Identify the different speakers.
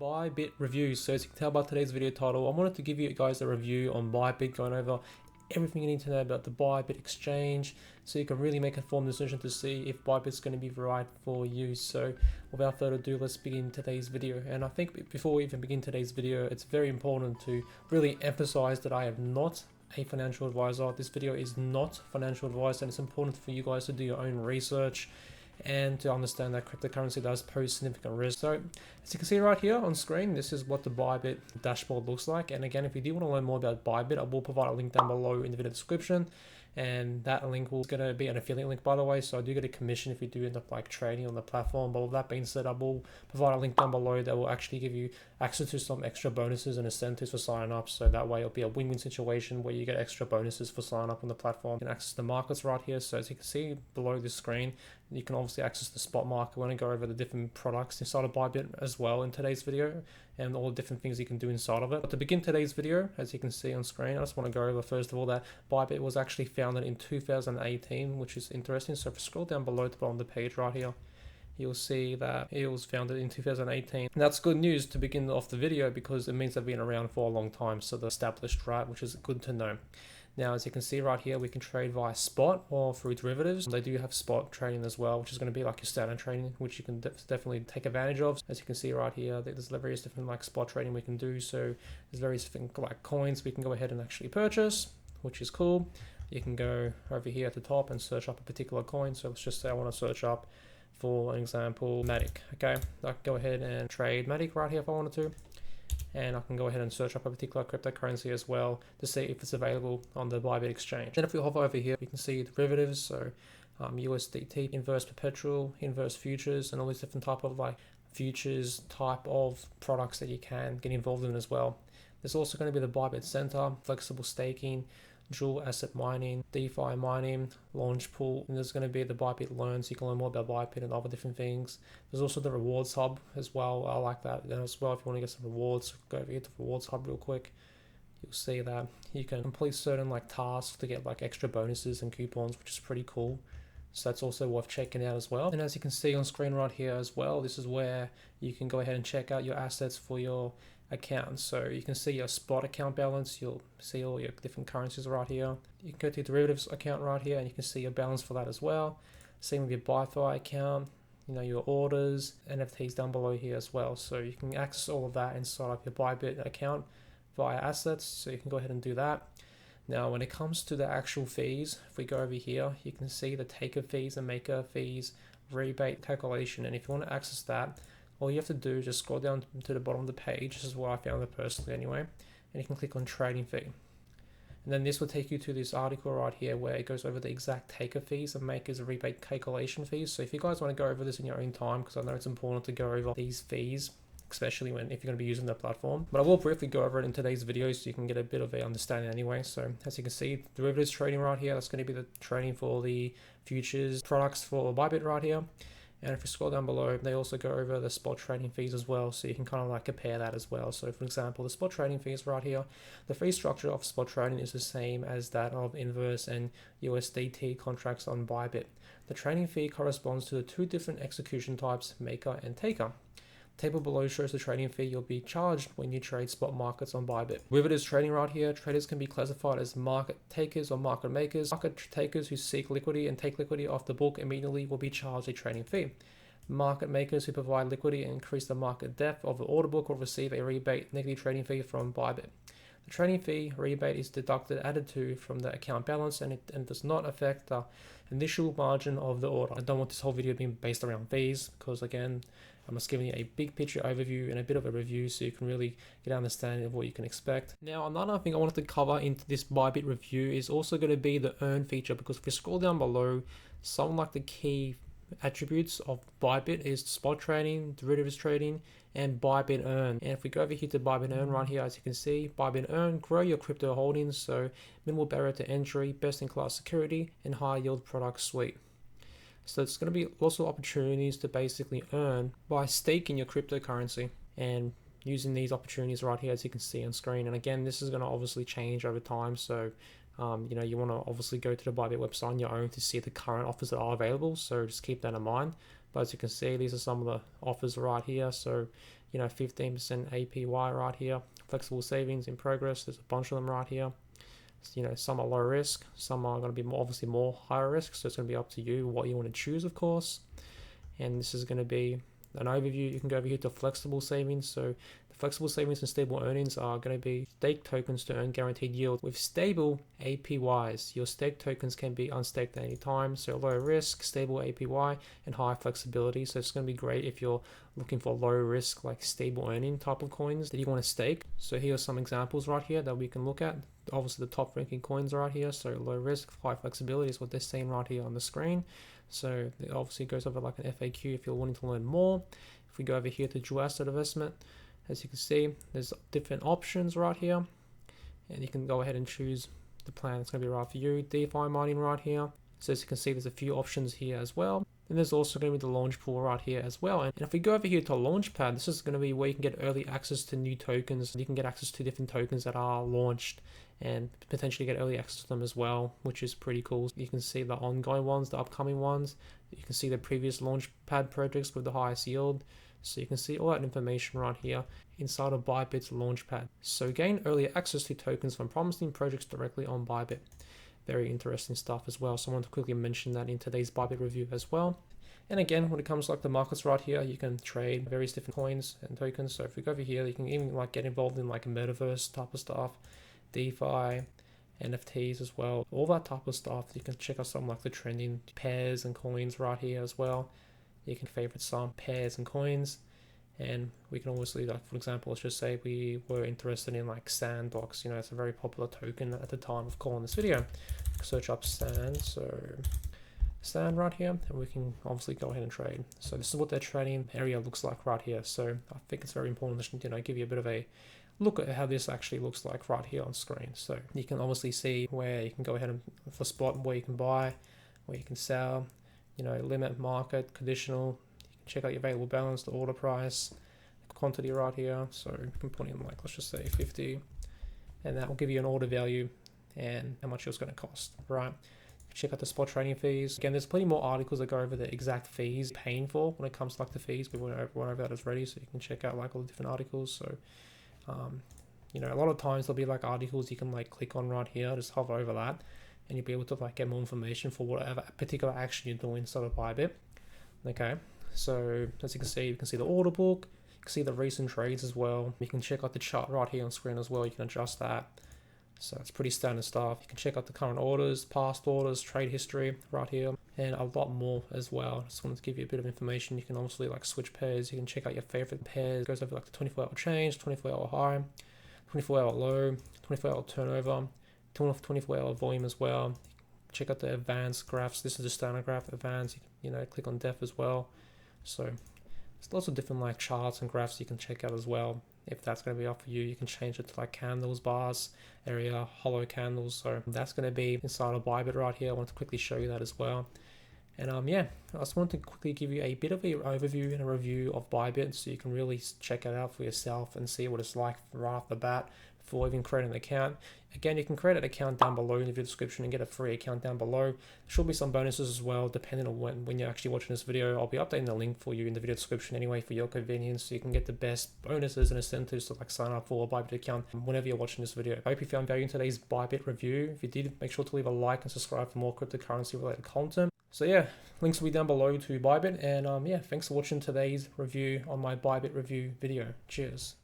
Speaker 1: Bybit reviews. So as you can tell by today's video title, I wanted to give you guys a review on Bybit, going over everything you need to know about the Bybit exchange, so you can really make a informed decision to see if Bybit's going to be right for you. So without further ado, let's begin today's video. And I think before we even begin today's video, it's very important to really emphasize that I am not a financial advisor. This video is not financial advice, and it's important for you guys to do your own research and to understand that cryptocurrency does pose significant risk. So as you can see right here on screen, this is what the Bybit dashboard looks like. And again, if you do want to learn more about Bybit, I will provide a link down below in the video description, and that link is going to be an affiliate link, by the way, so I do get a commission if you do end up like trading on the platform. But with that being said, I will provide a link down below that will actually give you access to some extra bonuses and incentives for signing up, so that way it'll be a win-win situation where you get extra bonuses for signing up on the platform. You can access the markets right here. So as you can see below the screen, you can obviously access the spot market. We're going to go over the different products inside of Bybit as well in today's video, and all the different things you can do inside of it. But to begin today's video, as you can see on screen, I just want to go over first of all that Bybit was actually founded in 2018, which is interesting. So if you scroll down below to the bottom of the page right here, you'll see that it was founded in 2018. And that's good news to begin off the video, because it means they've been around for a long time, so they're established, right, which is good to know. Now, as you can see right here, we can trade via spot or through derivatives. They do have spot trading as well, which is going to be like your standard trading, which you can definitely take advantage of. As you can see right here, there's various different like spot trading we can do. So there's various different like coins we can go ahead and actually purchase, which is cool. You can go over here at the top and search up a particular coin. So let's just say I want to search up, for an example, Matic. Okay, I can go ahead and trade Matic right here if I wanted to. And I can go ahead and search up a particular cryptocurrency as well to see if it's available on the Bybit exchange. Then if we hover over here, we can see derivatives, so USDT, inverse perpetual, inverse futures, and all these different type of like futures type of products that you can get involved in as well. There's also going to be the Bybit Center, flexible staking, dual asset mining, DeFi mining, launch pool, and there's going to be the Bybit Learns. You can learn more about Bybit and other different things. There's also the rewards hub as well. I like that as well. If you want to get some rewards, go over here to the rewards hub real quick. You'll see that you can complete certain like tasks to get like extra bonuses and coupons, which is pretty cool. So that's also worth checking out as well. And as you can see on screen right here as well, this is where you can go ahead and check out your assets for your account. So you can see your spot account balance, you'll see all your different currencies right here. You can go to your derivatives account right here and you can see your balance for that as well. Same with your BuyFi account, your orders, NFTs down below here as well. So you can access all of that inside of your Bybit account via assets. So you can go ahead and do that. Now, when it comes to the actual fees, if we go over here, you can see the taker fees and maker fees, rebate calculation. And if you want to access that, all you have to do is just scroll down to the bottom of the page. This is where I found it personally anyway. And you can click on trading fee. And then this will take you to this article right here where it goes over the exact taker fees and makers rebate calculation fees. So if you guys want to go over this in your own time, because I know it's important to go over these fees, especially if you're going to be using the platform. But I will briefly go over it in today's video so you can get a bit of a understanding anyway. So as you can see, derivatives trading right here, that's going to be the trading for the futures products for Bybit right here. And if you scroll down below, they also go over the spot trading fees as well, so you can kind of like compare that as well. So for example, the spot trading fees right here, the fee structure of spot trading is the same as that of inverse and USDT contracts on Bybit. The trading fee corresponds to the two different execution types, maker and taker. Table below shows the trading fee you'll be charged when you trade spot markets on Bybit. Derivatives trading right here, traders can be classified as market takers or market makers. Market takers who seek liquidity and take liquidity off the book immediately will be charged a trading fee. Market makers who provide liquidity and increase the market depth of the order book will receive a rebate negative trading fee from Bybit. The trading fee rebate is added to from the account balance, and it does not affect the initial margin of the order. I don't want this whole video being based around fees, because again, I'm just giving you a big picture overview and a bit of a review so you can really get an understanding of what you can expect. Now, another thing I wanted to cover into this Bybit review is also going to be the earn feature, because if you scroll down below, some like the key attributes of Bybit is spot trading, derivatives trading, and Bybit Earn. And if we go over here to Bybit Earn right here, as you can see, Bybit Earn, grow your crypto holdings, so minimal barrier to entry, best-in-class security, and high-yield product suite. So it's going to be lots of opportunities to basically earn by staking your cryptocurrency and using these opportunities right here, as you can see on screen. And again, this is going to obviously change over time. So, you want to obviously go to the Bybit website on your own to see the current offers that are available. So just keep that in mind. But as you can see, these are some of the offers right here. So you know, 15% APY right here. Flexible savings in progress, there's a bunch of them right here. So, you know, some are low risk, some are going to be more, obviously more higher risk, so it's going to be up to you what you want to choose, of course. And this is going to be an overview. You can go over here to flexible savings. So the flexible savings and stable earnings are going to be stake tokens to earn guaranteed yield with stable APYs. Your stake tokens can be unstaked at any time, so low risk, stable APY, and high flexibility. So it's going to be great if you're looking for low risk, like stable earning type of coins that you want to stake. So here are some examples right here that we can look at. Obviously the top ranking coins right here, so low risk, high flexibility is what they're saying right here on the screen. So it obviously goes over like an FAQ if you're wanting to learn more. If we go over here to dual asset investment, as you can see, there's different options right here, and you can go ahead and choose the plan that's going to be right for you. DeFi mining right here. So as you can see, there's a few options here as well. And there's also going to be the launch pool right here as well. And if we go over here to Launchpad, this is going to be where you can get early access to new tokens. You can get access to different tokens that are launched and potentially get early access to them as well, which is pretty cool. You can see the ongoing ones, the upcoming ones. You can see the previous Launchpad projects with the highest yield. So you can see all that information right here inside of Bybit's Launchpad. So gain early access to tokens from promising projects directly on Bybit. Very interesting stuff as well. So I want to quickly mention that in today's Bybit review as well. And again, when it comes to like the markets right here, you can trade various different coins and tokens. So if we go over here, you can even like get involved in like a metaverse type of stuff, DeFi, NFTs as well, all that type of stuff. You can check out some like the trending pairs and coins right here as well. You can favorite some pairs and coins. And we can obviously, like for example, let's just say we were interested in like Sandbox. You know, it's a very popular token at the time of calling this video. Search up Sand, so Sand right here, and we can obviously go ahead and trade. So this is what their trading area looks like right here. So I think it's very important to, you know, give you a bit of a look at how this actually looks like right here on screen. So you can obviously see where you can go ahead and for spot, where you can buy, where you can sell, you know, limit, market, conditional. Check out your available balance, the order price, the quantity right here. So you can put in like, let's just say 50, and that will give you an order value and how much it's going to cost, right? Check out the spot trading fees. Again, there's plenty more articles that go over the exact fees paying for when it comes to like the fees. We went over that as ready, so you can check out like all the different articles. So, you know, a lot of times there'll be like articles you can like click on right here, just hover over that, and you'll be able to like get more information for whatever particular action you're doing inside of Bybit. Okay. So as you can see the order book, you can see the recent trades as well. You can check out the chart right here on screen as well. You can adjust that. So it's pretty standard stuff. You can check out the current orders, past orders, trade history right here, and a lot more as well. Just wanted to give you a bit of information. You can obviously like switch pairs. You can check out your favorite pairs. It goes over like the 24-hour change, 24-hour high, 24-hour low, 24-hour turnover, 24-hour volume as well. Check out the advanced graphs. This is the standard graph, advanced. You know, click on depth as well. So there's lots of different like charts and graphs you can check out as well. If that's going to be up for you, you can change it to like candles, bars, area, hollow candles. So that's going to be inside of Bybit right here. I want to quickly show you that as well. And yeah, I just wanted to quickly give you a bit of an overview and a review of Bybit so you can really check it out for yourself and see what it's like right off the bat before even creating an account. Again, you can create an account down below in the video description and get a free account down below. There should be some bonuses as well, depending on when you're actually watching this video. I'll be updating the link for you in the video description anyway for your convenience, so you can get the best bonuses and incentives to like sign up for a Bybit account whenever you're watching this video. I hope you found value in today's Bybit review. If you did, make sure to leave a like and subscribe for more cryptocurrency related content. So yeah, links will be down below to Bybit, and yeah, thanks for watching today's review on my Bybit review video. Cheers.